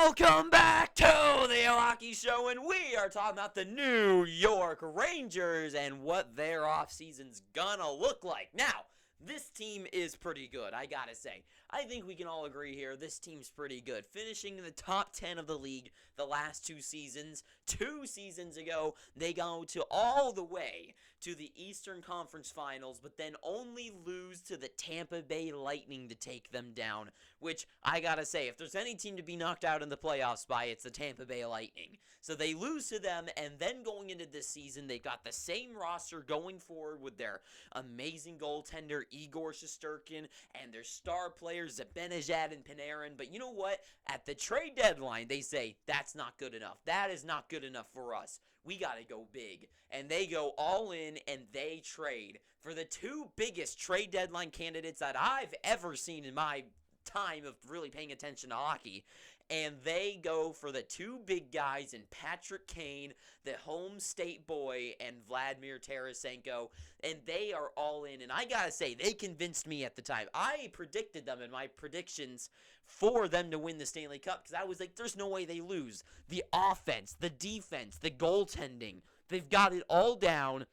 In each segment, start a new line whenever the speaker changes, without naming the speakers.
Welcome back to the Hockey Show, and we are talking about the New York Rangers and what their offseason's gonna look like. Now, this team is pretty good, I gotta say. I think we can all agree here, this team's pretty good. Finishing in the top 10 of the league the last 2 seasons. 2 seasons ago, they go to all the way to the Eastern Conference Finals, but then only lose to the Tampa Bay Lightning to take them down, which I gotta say, if there's any team to be knocked out in the playoffs by, it's the Tampa Bay Lightning. So they lose to them, and then going into this season, they've got the same roster going forward with their amazing goaltender, Igor Shesterkin, and their star players, Zibanejad and Panarin. But you know what? At the trade deadline, they say, that's not good enough. That is not good enough for us. We got to go big. And they go all in, and they trade for the 2 biggest trade deadline candidates that I've ever seen in my time of really paying attention to hockey. And they go for the 2 big guys in Patrick Kane, the home state boy, and Vladimir Tarasenko. And they are all in. And I gotta say, they convinced me at the time. I predicted them in my predictions for them to win the Stanley Cup, because I was like, there's no way they lose. The offense, the defense, the goaltending, they've got it all down,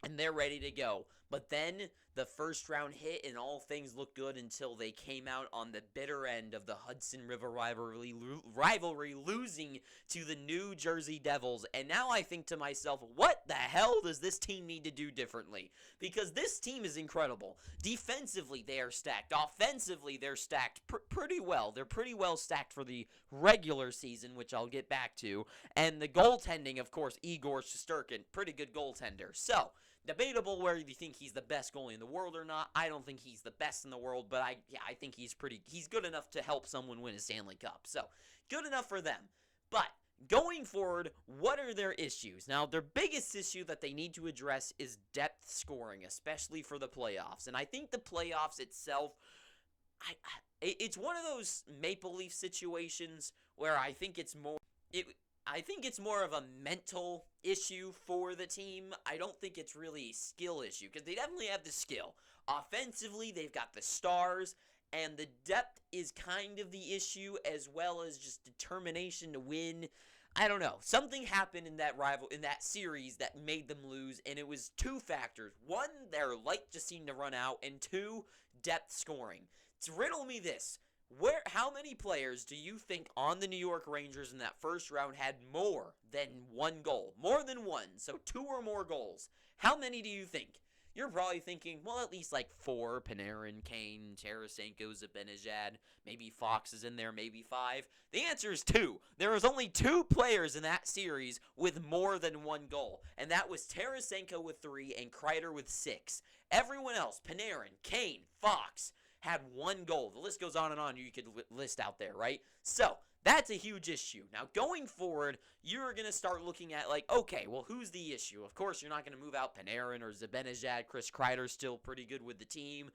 and they're ready to go. But then the first round hit, and all things looked good until they came out on the bitter end of the Hudson River rivalry, losing to the New Jersey Devils. And now I think to myself, what the hell does this team need to do differently? Because this team is incredible. Defensively, they are stacked. Offensively, they're stacked pretty well. They're pretty well stacked for the regular season, which I'll get back to. And the goaltending, of course, Igor Shesterkin, pretty good goaltender. So, debatable whether you think he's the best goalie in the world or not. I don't think he's the best in the world, but I think he's good enough to help someone win a Stanley Cup. So, good enough for them. But going forward, what are their issues? Now, their biggest issue that they need to address is depth scoring, especially for the playoffs. And I think the playoffs itself, it's one of those Maple Leaf situations where I think it's more of a mental issue for the team. I don't think it's really a skill issue, because they definitely have the skill. Offensively, they've got the stars, and the depth is kind of the issue, as well as just determination to win. I don't know. Something happened in that series that made them lose, and it was 2 factors. 1, their light just seemed to run out, and 2, depth scoring. So riddle me this. How many players do you think on the New York Rangers in that first round had more than 1 goal? More than 1, so 2 or more goals. How many do you think? You're probably thinking, well, at least like 4, Panarin, Kane, Tarasenko, Zibanejad, maybe Fox is in there, maybe 5. The answer is 2. There was only 2 players in that series with more than 1 goal, and that was Tarasenko with 3 and Kreider with 6. Everyone else, Panarin, Kane, Fox, had 1 goal. The list goes on and on you could list out there, right? So, that's a huge issue. Now, going forward, you're going to start looking at, like, okay, well, who's the issue? Of course, you're not going to move out Panarin or Zibanejad. Chris Kreider's still pretty good with the team.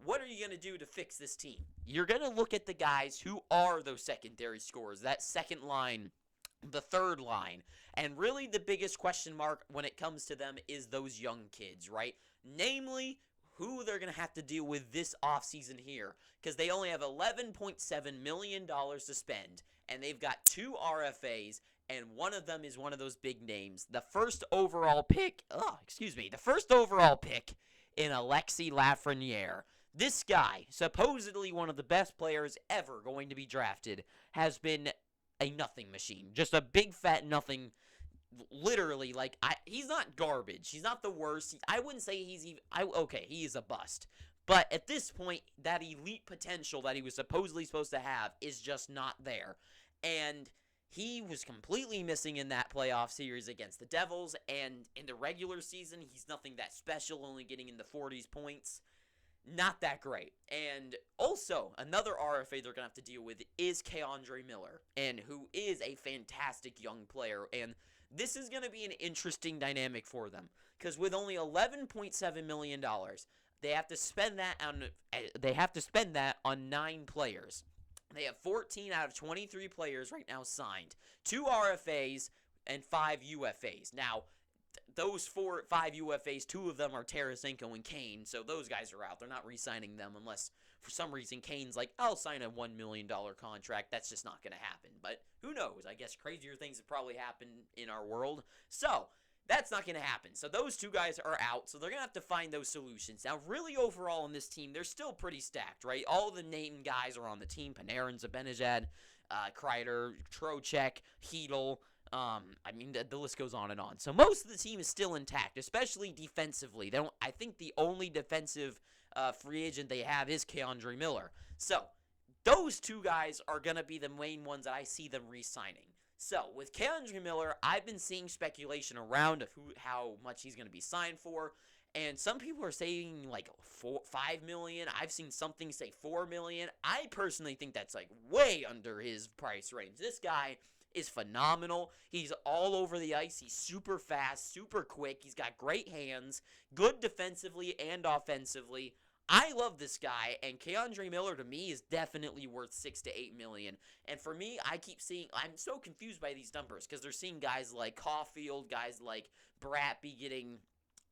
What are you going to do to fix this team? You're going to look at the guys who are those secondary scorers, that second line, the third line. And really the biggest question mark when it comes to them is those young kids, right? Namely, who they're going to have to deal with this offseason here, because they only have $11.7 million to spend, and they've got 2 RFAs, and one of them is one of those big names. The first overall pick in Alexis Lafreniere. This guy, supposedly one of the best players ever going to be drafted, has been a nothing machine. Just a big fat nothing. Literally, he's not garbage. He's not the worst. I wouldn't say he's even... Okay, he is a bust. But at this point, that elite potential that he was supposedly supposed to have is just not there. And he was completely missing in that playoff series against the Devils. And in the regular season, he's nothing that special, only getting in the 40s points. Not that great. And also, another RFA they're going to have to deal with is K'Andre Miller, and who is a fantastic young player. And this is going to be an interesting dynamic for them, because with only $11.7 million, they have to spend that on 9 players. They have 14 out of 23 players right now signed, 2 RFAs and 5 UFAs. Now, those 5 UFAs, 2 of them are Tarasenko and Kane, so those guys are out. They're not re-signing them unless for some reason Kane's like, I'll sign a $1 million contract. That's just not going to happen. But who knows? I guess crazier things have probably happened in our world. So that's not going to happen. So those two guys are out. So they're going to have to find those solutions. Now, really overall in this team, they're still pretty stacked, right? All the named guys are on the team. Panarin, Zibanejad, Kreider, Trocheck, Hedl. The list goes on and on. So most of the team is still intact, especially defensively. I think the only defensive free agent they have is Keandre Miller. So those two guys are going to be the main ones that I see them re-signing. So with Keandre Miller, I've been seeing speculation around of how much he's going to be signed for. And some people are saying like $5 million. I've seen something say $4 million. I personally think that's like way under his price range. This guy is phenomenal. He's all over the ice. He's super fast, super quick. He's got great hands, good defensively and offensively. I love this guy, and Keandre Miller to me is definitely worth $6 to $8 million. And for me, I'm so confused by these numbers because they're seeing guys like Caulfield, guys like Bratby getting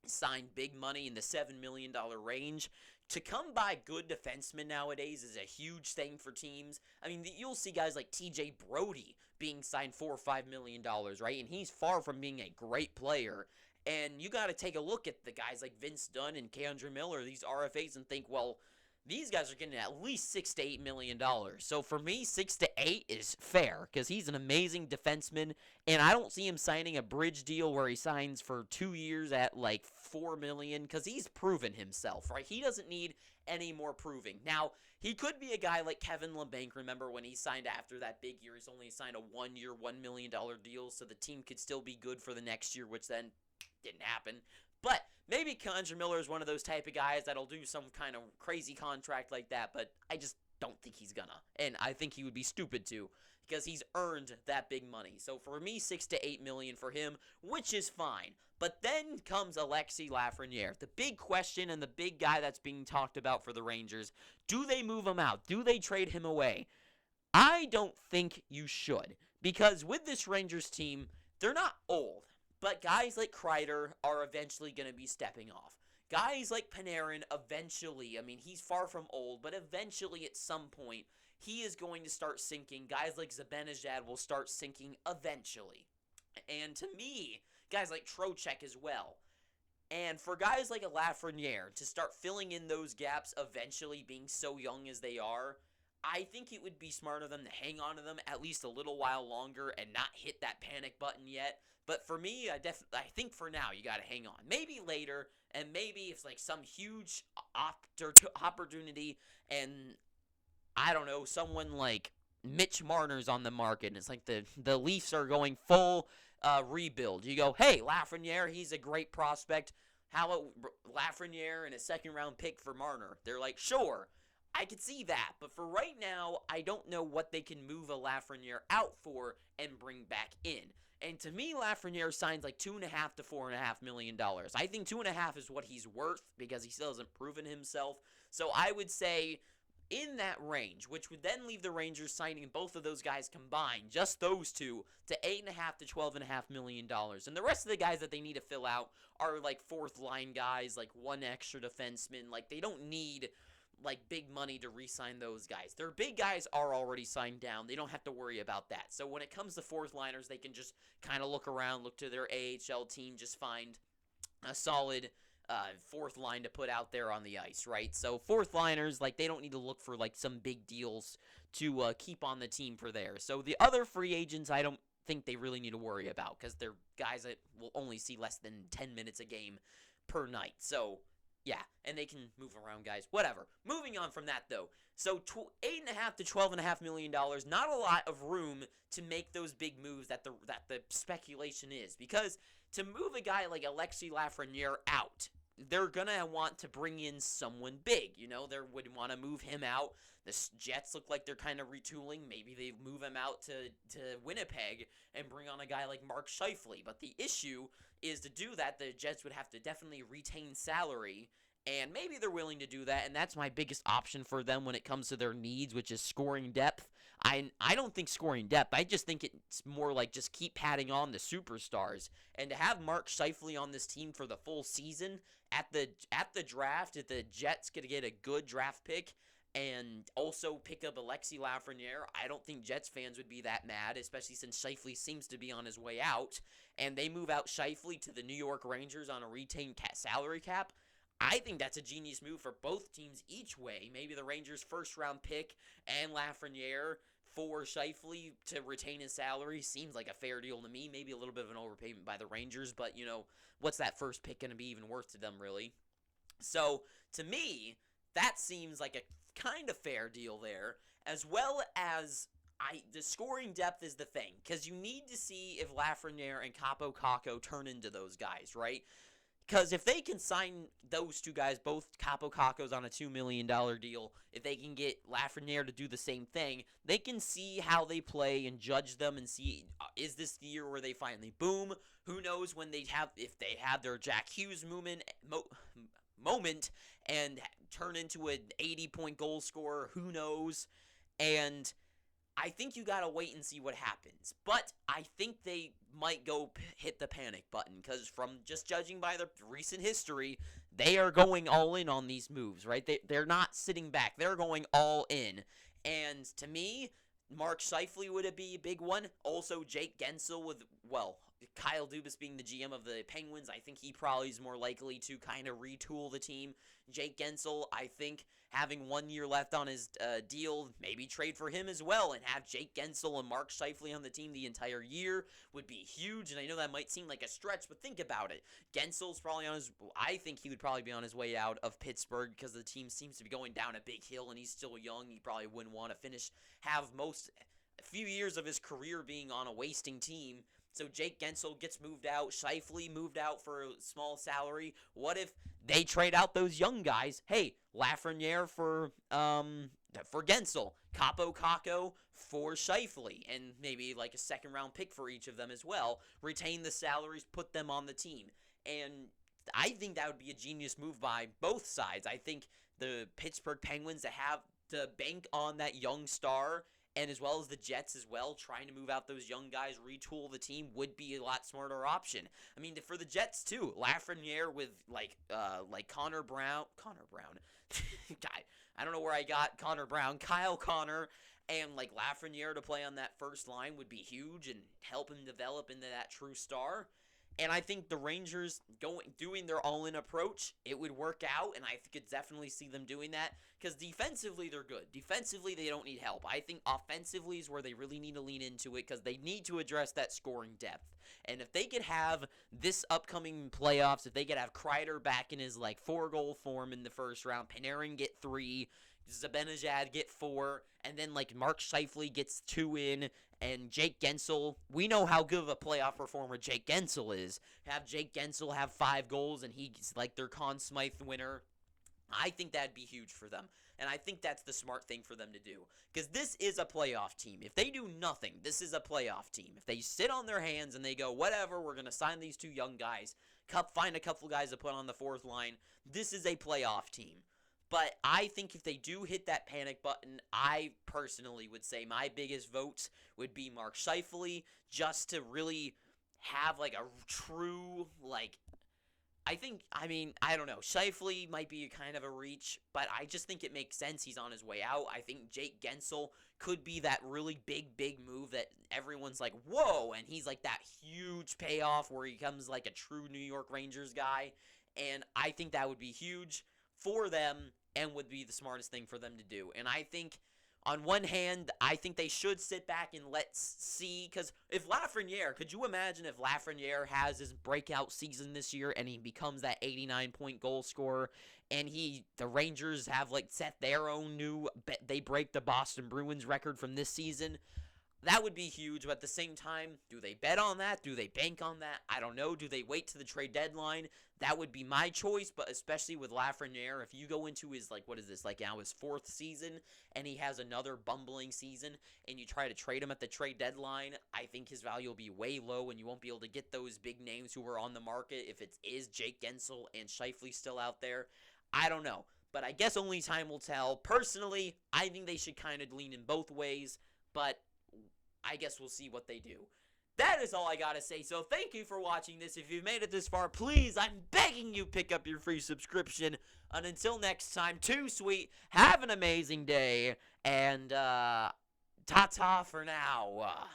signed big money in the $7 million range. To come by good defensemen nowadays is a huge thing for teams. I mean, you'll see guys like TJ Brody being signed $4 or $5 million, right? And he's far from being a great player. And you got to take a look at the guys like Vince Dunn and Keandre Miller, these RFAs, and think, well, these guys are getting at least $6 to $8 million. So for me, 6 to 8 is fair because he's an amazing defenseman, and I don't see him signing a bridge deal where he signs for 2 years at like $4 million because he's proven himself, right? He doesn't need any more proving. Now, he could be a guy like Kevin LeBanc. Remember when he signed after that big year? He's only signed a 1-year, $1 million deal, so the team could still be good for the next year, which then didn't happen. But maybe Keandre Miller is one of those type of guys that'll do some kind of crazy contract like that, but I just don't think he's gonna. And I think he would be stupid to because he's earned that big money. So for me, 6 to 8 million for him, which is fine. But then comes Alexis Lafreniere, the big question and the big guy that's being talked about for the Rangers. Do they move him out? Do they trade him away? I don't think you should because with this Rangers team, they're not old. But guys like Kreider are eventually going to be stepping off. Guys like Panarin eventually, I mean, he's far from old, but eventually at some point, he is going to start sinking. Guys like Zibanejad will start sinking eventually. And to me, guys like Trocheck as well. And for guys like a Lafreniere to start filling in those gaps eventually being so young as they are, I think it would be smart of them to hang on to them at least a little while longer and not hit that panic button yet. But for me, I think for now you got to hang on. Maybe later, and maybe it's like some huge opportunity, and I don't know, someone like Mitch Marner's on the market, and it's like the Leafs are going full rebuild. You go, hey, Lafreniere, he's a great prospect. How about Lafreniere and a second-round pick for Marner? They're like, sure. I could see that, but for right now, I don't know what they can move a Lafreniere out for and bring back in. And to me, Lafreniere signs like $2.5 to $4.5 million. I think 2.5 is what he's worth because he still hasn't proven himself. So I would say in that range, which would then leave the Rangers signing both of those guys combined, just those two, to $8.5 to $12.5 million. And the rest of the guys that they need to fill out are like fourth line guys, like one extra defenseman. Like they don't need like big money to re-sign those guys. Their big guys are already signed down. They don't have to worry about that. So when it comes to fourth liners, they can just kind of look around, look to their AHL team, just find a solid fourth line to put out there on the ice, right? So fourth liners, like they don't need to look for like some big deals to keep on the team for there. So the other free agents, I don't think they really need to worry about because they're guys that will only see less than 10 minutes a game per night. So yeah, and they can move around, guys. Whatever. Moving on from that, though. So $8.5 to $12.5 million, not a lot of room to make those big moves that the speculation is. Because to move a guy like Alexis Lafreniere out, they're going to want to bring in someone big. You know, they would want to move him out. The Jets look like they're kind of retooling. Maybe they move him out to Winnipeg and bring on a guy like Mark Scheifele. But the issue is to do that, the Jets would have to definitely retain salary, and maybe they're willing to do that, and that's my biggest option for them when it comes to their needs, which is scoring depth. I don't think scoring depth. I just think it's more like just keep patting on the superstars. And to have Mark Scheifele on this team for the full season at the draft, if the Jets could get a good draft pick, and also pick up Alexis Lafreniere. I don't think Jets fans would be that mad, especially since Scheifele seems to be on his way out, and they move out Scheifele to the New York Rangers on a retained salary cap. I think that's a genius move for both teams each way. Maybe the Rangers' first-round pick and Lafreniere for Scheifele to retain his salary seems like a fair deal to me. Maybe a little bit of an overpayment by the Rangers, but, what's that first pick going to be even worth to them, really? So, to me, that seems like a kind of fair deal there, as well as the scoring depth is the thing, because you need to see if Lafreniere and Capo Caco turn into those guys, right? Because if they can sign those two guys, both Capo Caco's on a $2 million deal, if they can get Lafreniere to do the same thing, they can see how they play and judge them and see, is this the year where they finally boom? Who knows when if they have their Jack Hughes moment and turn into an 80-point goal scorer, who knows? And I think you got to wait and see what happens. But I think they might go hit the panic button, because from just judging by the recent history, they are going all in on these moves, right? They're not sitting back. They're going all in. And to me, Mark Scheifele would be a big one. Also, Jake Gensel Kyle Dubas being the GM of the Penguins, I think he probably is more likely to kind of retool the team. Jake Gensel, I think, having 1 year left on his deal, maybe trade for him as well and have Jake Gensel and Mark Scheifele on the team the entire year would be huge. And I know that might seem like a stretch, but think about it. Gensel's probably I think he would probably be on his way out of Pittsburgh, because the team seems to be going down a big hill and he's still young. He probably wouldn't want to have a few years of his career being on a wasting team. So Jake Gensel gets moved out. Scheifele moved out for a small salary. What if they trade out those young guys? Hey, Lafreniere for Gensel, Capo Caco for Scheifele, and maybe like a second-round pick for each of them as well. Retain the salaries, put them on the team. And I think that would be a genius move by both sides. I think the Pittsburgh Penguins to bank on that young star, and as well as the Jets as well, trying to move out those young guys, retool the team, would be a lot smarter option. I mean, for the Jets too, Lafreniere with like Connor Brown, guy, I don't know where I got Connor Brown, Kyle Connor, and like Lafreniere to play on that first line would be huge and help him develop into that true star. And I think the Rangers doing their all-in approach, it would work out, and I could definitely see them doing that, because defensively they're good. Defensively they don't need help. I think offensively is where they really need to lean into it, because they need to address that scoring depth. And if they could have this upcoming playoffs, if they could have Kreider back in his 4-goal form in the first round, Panarin get 3, Zibanejad get 4, and then Mark Scheifele gets 2 in, and Jake Gensel, we know how good of a playoff performer Jake Gensel is. Have Jake Gensel have 5 goals and he's their Conn Smythe winner. I think that'd be huge for them. And I think that's the smart thing for them to do. Because this is a playoff team. If they do nothing, this is a playoff team. If they sit on their hands and they go, whatever, we're going to sign these 2 young guys, find a couple guys to put on the 4th line, this is a playoff team. But I think if they do hit that panic button, I personally would say my biggest votes would be Mark Scheifele, just to really have a true, I don't know. Scheifele might be kind of a reach, but I just think it makes sense. He's on his way out. I think Jake Gensel could be that really big move that everyone's like, whoa, and he's that huge payoff where he becomes a true New York Rangers guy, and I think that would be huge for them and would be the smartest thing for them to do. And I think, on one hand, I think they should sit back and let's see, because if Lafreniere, could you imagine if Lafreniere has his breakout season this year and he becomes that 89-point goal scorer, and the Rangers have set their own they break the Boston Bruins record from this season? That would be huge, but at the same time, do they bet on that? Do they bank on that? I don't know. Do they wait to the trade deadline? That would be my choice, but especially with Lafreniere, if you go into his, now his 4th season, and he has another bumbling season, and you try to trade him at the trade deadline, I think his value will be way low, and you won't be able to get those big names who are on the market if it is Jake Gensel and Scheifele still out there. I don't know, but I guess only time will tell. Personally, I think they should kind of lean in both ways, but I guess we'll see what they do. that is all I gotta say. So thank you for watching this. If you've made it this far, please, I'm begging you, pick up your free subscription. And until next time, too sweet, have an amazing day, and ta-ta for now.